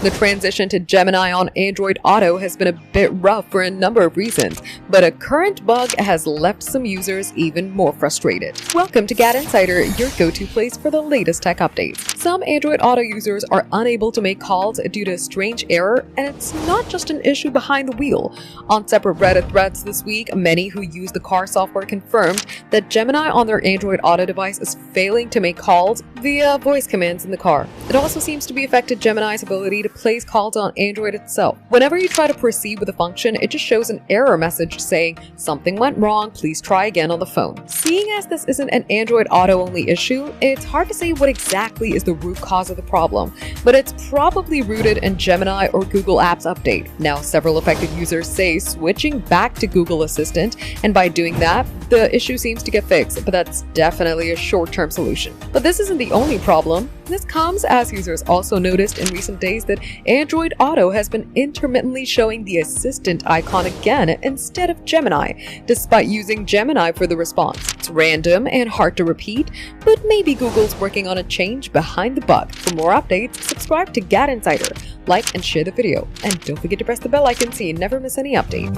The transition to Gemini on Android Auto has been a bit rough for a number of reasons, but a current bug has left some users even more frustrated. Welcome to GadInsider, your go-to place for the latest tech updates. Some Android Auto users are unable to make calls due to a strange error, and it's not just an issue behind the wheel. On separate Reddit threads this week, many who use the car software confirmed that Gemini on their Android Auto device is failing to make calls via voice commands in the car. It also seems to be affected Gemini's ability to place calls on Android itself. Whenever you try to proceed with a function, it just shows an error message saying, "Something went wrong, please try again" on the phone. Seeing as this isn't an Android Auto only issue, it's hard to say what exactly is the root cause of the problem, but it's probably rooted in Gemini or Google Apps update. Now, several affected users say switching back to Google Assistant, and by doing that, the issue seems to get fixed, but that's definitely a short-term solution. But this isn't the only problem. This comes as users also noticed in recent days that Android Auto has been intermittently showing the assistant icon again instead of Gemini, despite using Gemini for the response. It's random and hard to repeat, but maybe Google's working on a change behind the bug. For more updates, subscribe to GadInsider, like and share the video, and don't forget to press the bell icon so you never miss any update.